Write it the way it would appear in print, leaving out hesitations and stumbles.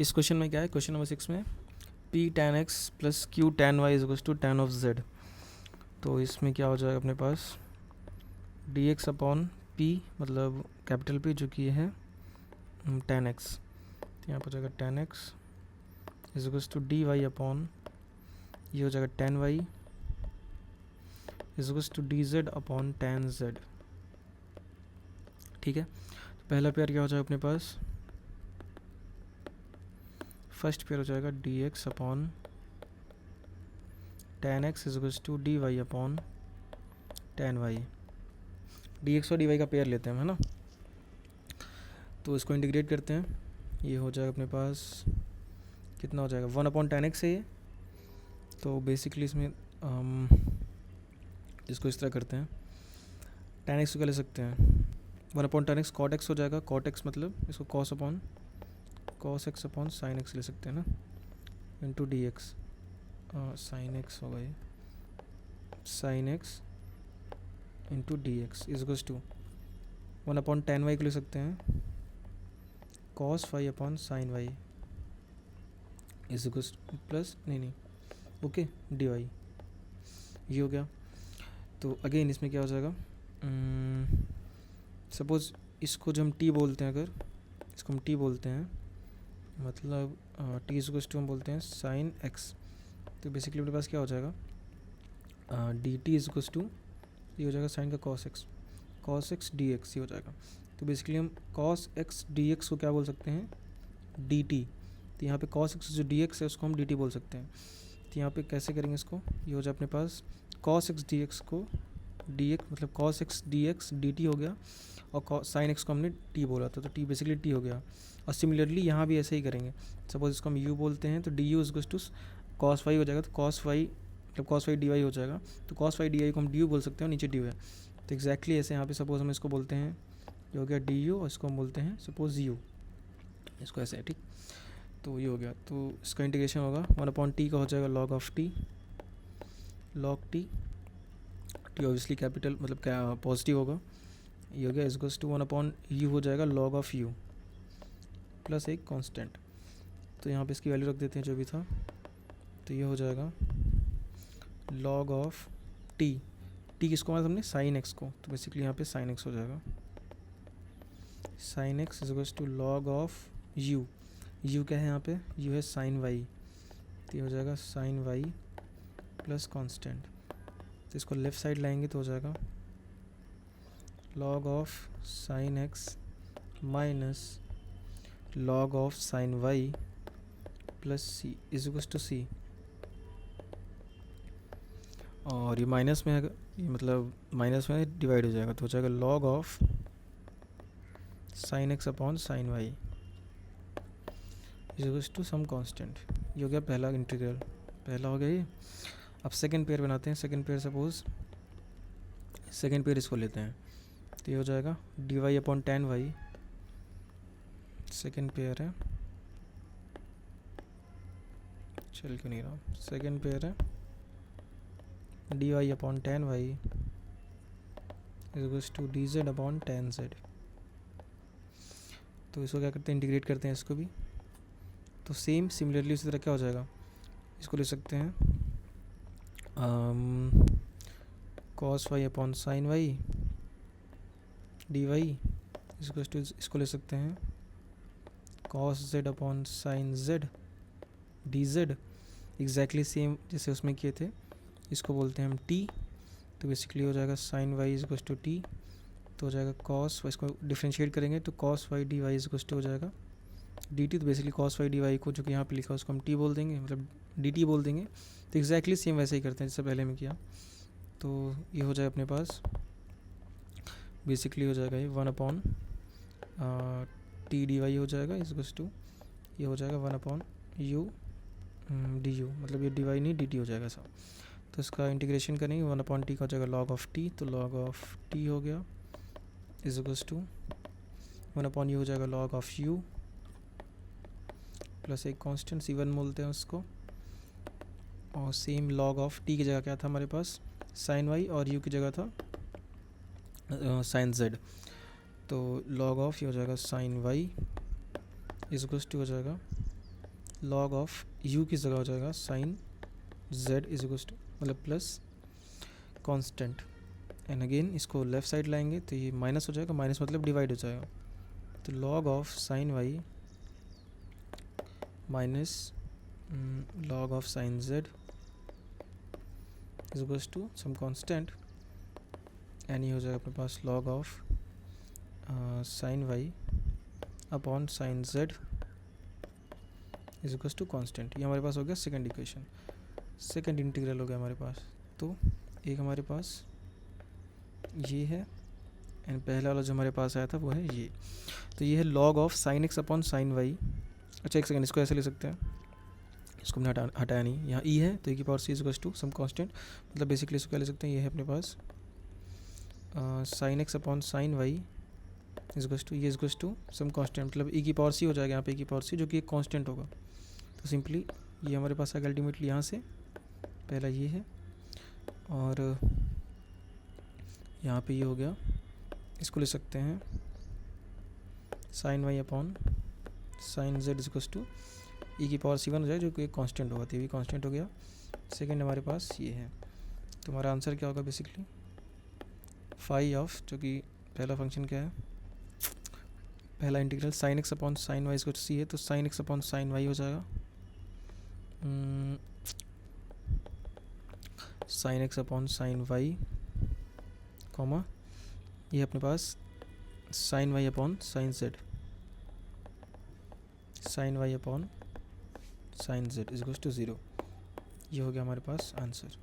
इस क्वेश्चन में क्या है, क्वेश्चन नंबर 6 में p tan x plus q tan y is equals to tan of z। तो इसमें क्या हो जाएगा अपने पास dx अपॉन p, मतलब कैपिटल P जो कि है tan x, तो यहाँ पर हो जाएगा tan x is equals to dy upon ये हो जाएगा tan y is equals to dz upon tan z। ठीक है, तो पहला पेयर क्या हो जाएगा अपने पास, फर्स्ट पेयर हो जाएगा dx upon tan x is equals to dy upon tan y। dx और dy का पेयर लेते हैं, है ना। तो इसको इंटीग्रेट करते हैं, ये हो जाएगा अपने पास कितना हो जाएगा 1 अपॉन tan x है ये। तो बेसिकली इसमें इसको इस तरह करते हैं, tan x को क्या ले सकते हैं 1 upon tan x cot x हो जाएगा, cot x मतलब इसको cos upon cos x upon sin x ले सकते हैं ना, into d x sine x होगा ये, sine x into d x is equals to 1 upon tan y को ले सकते हैं cos y upon sin y is equals plus नहीं ओके डी वाई, ये हो गया। तो अगेन इसमें क्या हो जाएगा, सपोज इसको जो हम t बोलते हैं, अगर इसको हम t बोलते हैं मतलब t इज इक्वल्स टू हम बोलते हैं साइन एक्स, तो बेसिकली अपने पास क्या हो जाएगा d t is equals to ये हो जाएगा साइन का कॉस एक्स डी एक्स, ये हो जाएगा। तो बेसिकली हम कॉस एक्स डी एक्स को क्या बोल सकते हैं डी टी, तो यहाँ पे कॉस एक्स जो डी एक्स है उसको हम डी टी बोल सकते हैं। तो यहाँ पे कैसे करेंगे इसको, ये हो जाए अपने पास कॉस एक्स डी एक्स को डी एक्स मतलब cos x D x D T हो गया, और साइन एक्स को हमने टी बोला था तो टी बेसिकली टी हो गया। और सिमिलरली यहाँ भी ऐसे ही करेंगे, सपोज इसको हम यू बोलते हैं तो d u is to cos y हो जाएगा, तो कॉस वाई मतलब कॉस वाई डी वाई हो जाएगा, तो कॉस वाई डी वाई को हम डी यू बोल सकते हैं और नीचे डी यू है। तो एग्जैक्टली ऐसे यहाँ पे सपोज हम इसको बोलते हैं ये हो गया डी यू, और इसको हम बोलते हैं सपोज यू, इसको ऐसे है ठीक। तो ये हो गया, तो इसका इंटीग्रेशन होगा 1 अपॉन टी का हो जाएगा log of t, log t, t obviously capital मतलब क्या पॉजिटिव होगा, ये हो गया is equals to 1 upon u हो जाएगा लॉग ऑफ यू प्लस एक कांस्टेंट। तो यहाँ पे इसकी वैल्यू रख देते हैं जो भी था, तो ये हो जाएगा लॉग ऑफ टी, टी किसको मतलब हमने साइन एक्स को, तो बेसिकली यहाँ पे साइन एक्स हो जाएगा, sine x is equals to log of u, u क्या है यहाँ पे यू है साइन वाई, तो ये हो जाएगा साइन वाई प्लस कांस्टेंट। तो इसको लेफ़्ट साइड लाएंगे तो हो जाएगा log of sine X minus log of sine Y plus C is equals to C, और ये माइनस में ये मतलब माइनस में डिवाइड हो जाएगा, तो हो जाएगा log of sine x upon sine Y is equals to some constant. ये हो गया पहला इंटीग्रल, पहला हो गया ये। अब सेकंड पेयर बनाते हैं, second pair suppose second pair इसको लेते हैं, तो ये हो जाएगा d y upon tan y, second pair है, चल क्यों नहीं रहा, सेकेंड पेयर है d y upon tan y is to d z upon tan z. तो इसको क्या करते हैं इंटीग्रेट करते हैं इसको भी, तो सेम सिमिलरली उसी तरह क्या हो जाएगा, इसको ले सकते हैं cos y upon sine y d y इसको ले सकते हैं cos z upon sine z d z, exactly same जैसे उसमें किए थे। इसको बोलते हैं हम टी, तो बेसिकली हो जाएगा sine Y is to t, तो हो जाएगा कॉस, इसको डिफ्रेंशिएट करेंगे तो cos y d y is to हो जाएगा डी टी, तो basically cos y d y को जो कि यहाँ पे लिखा है उसको हम टी बोल देंगे मतलब डी टी बोल देंगे। तो एग्जैक्टली सेम वैसे ही करते हैं जैसे पहले में किया। तो ये हो जाए अपने पास बेसिकली हो जाएगा ये 1 अपॉन टी डी वाई हो जाएगा इज टू ये हो जाएगा 1 अपॉन यू डी यू, मतलब ये डी वाई नहीं डी टी हो जाएगा सब। तो इसका इंटीग्रेशन करेंगे 1 अपॉन टी का हो जाएगा लॉग ऑफ टी, तो लॉग ऑफ टी हो गया is equals to 1 upon u हो जाएगा लॉग ऑफ यू प्लस एक कांस्टेंट C1 बोलते हैं उसको, और सेम लॉग ऑफ टी की जगह क्या था हमारे पास साइन वाई और यू की जगह था साइन जेड, तो लॉग ऑफ ये हो जाएगा sine Y is equals to हो जाएगा लॉग ऑफ यू किस जगह हो जाएगा, sine Z is equals to मतलब प्लस कांस्टेंट, एंड अगेन इसको लेफ्ट साइड लाएंगे तो ये माइनस हो जाएगा, माइनस मतलब डिवाइड हो जाएगा, तो log of sine y minus log of sin z is equals to some constant, and ये हो जाएगा अपने पास log of sin y upon sin z is equals to constant. ये हमारे पास हो गया सेकंड इक्वेशन, सेकंड इंटीग्रल हो गया हमारे पास। तो एक हमारे पास ये है एंड पहला वाला जो हमारे पास आया था वो है ये, तो ये है log of sin x upon sin y। अच्छा एक सेकंड, इसको ऐसे ले सकते हैं, इसको हमने हटाया नहीं, यहाँ ई है तो e की power C is equals to some constant, मतलब बेसिकली इसको क्या ले सकते हैं, ये है अपने पास sine x upon sine Y is equals to ये is equals to some constant, मतलब e की पावर सी हो जाएगा यहाँ पे, e की पावर सी जो कि एक कांस्टेंट होगा। तो सिंपली ये हमारे पास आएगा अल्टीमेटली यहाँ से, पहला ये है और यहाँ पे ये हो गया, इसको ले सकते हैं sine Y upon sine Z is equals to E की पावर सी वन हो जाए जो कि एक कांस्टेंट होगा, तो ये भी कांस्टेंट हो गया। सेकंड हमारे पास ये है, तो हमारा आंसर क्या होगा बेसिकली फाई ऑफ, जो कि पहला फंक्शन क्या है, पहला integral sine x upon sine Y इसको सी है, तो sine x upon sine Y हो जाएगा sine x upon sine Y comma ये अपने पास sine Y upon sine Z, sine Y upon sine Z is equals to 0। ये हो गया हमारे पास आंसर।